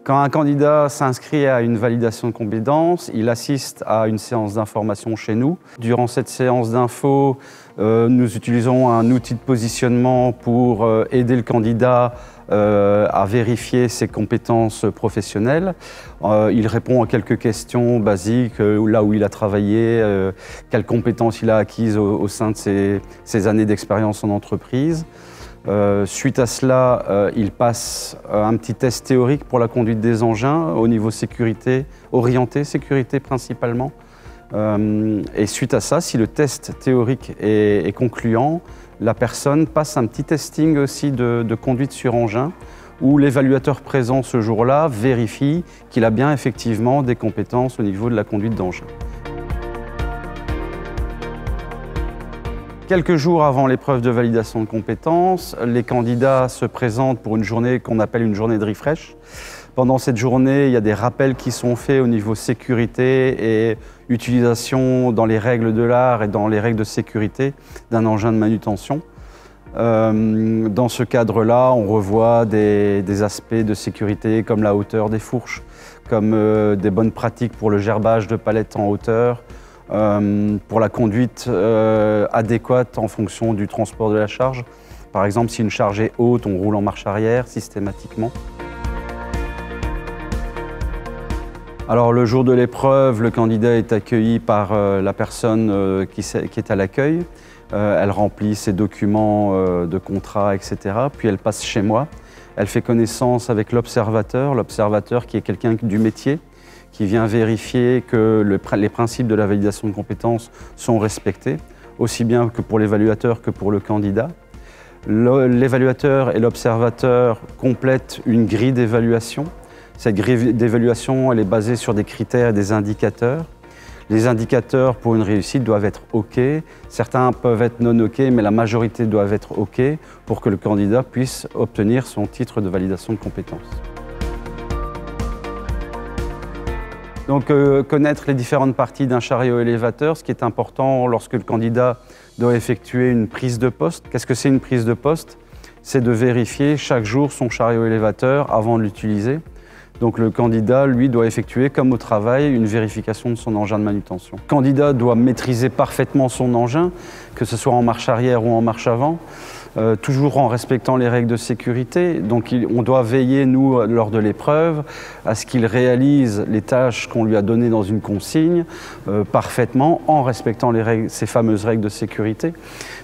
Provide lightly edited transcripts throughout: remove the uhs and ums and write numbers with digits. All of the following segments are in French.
Quand un candidat s'inscrit à une validation de compétences, il assiste à une séance d'information chez nous. Durant cette séance d'info, nous utilisons un outil de positionnement pour aider le candidat à vérifier ses compétences professionnelles. Il répond à quelques questions basiques, là où il a travaillé, quelles compétences il a acquises au sein de ses années d'expérience en entreprise. Suite à cela, il passe un petit test théorique pour la conduite des engins au niveau sécurité, orienté sécurité principalement. Et suite à ça, si le test théorique est concluant, la personne passe un petit testing aussi de conduite sur engin où l'évaluateur présent ce jour-là vérifie qu'il a bien effectivement des compétences au niveau de la conduite d'engin. Quelques jours avant l'épreuve de validation de compétences, les candidats se présentent pour une journée qu'on appelle une journée de refresh. Pendant cette journée, il y a des rappels qui sont faits au niveau sécurité et utilisation dans les règles de l'art et dans les règles de sécurité d'un engin de manutention. Dans ce cadre-là, on revoit des aspects de sécurité comme la hauteur des fourches, comme des bonnes pratiques pour le gerbage de palettes en hauteur, pour la conduite adéquate en fonction du transport de la charge. Par exemple, si une charge est haute, on roule en marche arrière systématiquement. Alors le jour de l'épreuve, le candidat est accueilli par la personne qui est à l'accueil. Elle remplit ses documents de contrat, etc. Puis elle passe chez moi. Elle fait connaissance avec l'observateur qui est quelqu'un du métier, qui vient vérifier que les principes de la validation de compétences sont respectés, aussi bien que pour l'évaluateur que pour le candidat. L'évaluateur et l'observateur complètent une grille d'évaluation. Cette grille d'évaluation, elle est basée sur des critères et des indicateurs. Les indicateurs pour une réussite doivent être OK. Certains peuvent être non OK, mais la majorité doivent être OK pour que le candidat puisse obtenir son titre de validation de compétences. Donc, connaître les différentes parties d'un chariot élévateur, ce qui est important lorsque le candidat doit effectuer une prise de poste. Qu'est-ce que c'est une prise de poste? C'est de vérifier chaque jour son chariot élévateur avant de l'utiliser. Donc le candidat, lui, doit effectuer, comme au travail, une vérification de son engin de manutention. Le candidat doit maîtriser parfaitement son engin, que ce soit en marche arrière ou en marche avant, toujours en respectant les règles de sécurité. Donc on doit veiller, nous, lors de l'épreuve, à ce qu'il réalise les tâches qu'on lui a données dans une consigne parfaitement, en respectant ces fameuses règles de sécurité.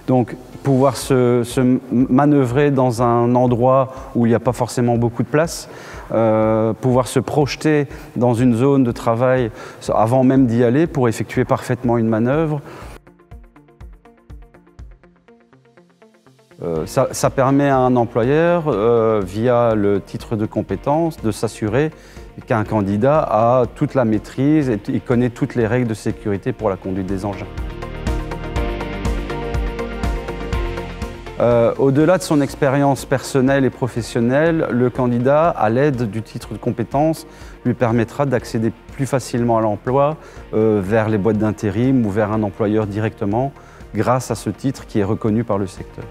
Donc pouvoir se manœuvrer dans un endroit où il n'y a pas forcément beaucoup de place, pouvoir se projeter dans une zone de travail avant même d'y aller pour effectuer parfaitement une manœuvre. Ça permet à un employeur, via le titre de compétence, de s'assurer qu'un candidat a toute la maîtrise et il connaît toutes les règles de sécurité pour la conduite des engins. Au-delà de son expérience personnelle et professionnelle, le candidat, à l'aide du titre de compétence, lui permettra d'accéder plus facilement à l'emploi vers les boîtes d'intérim ou vers un employeur directement grâce à ce titre qui est reconnu par le secteur.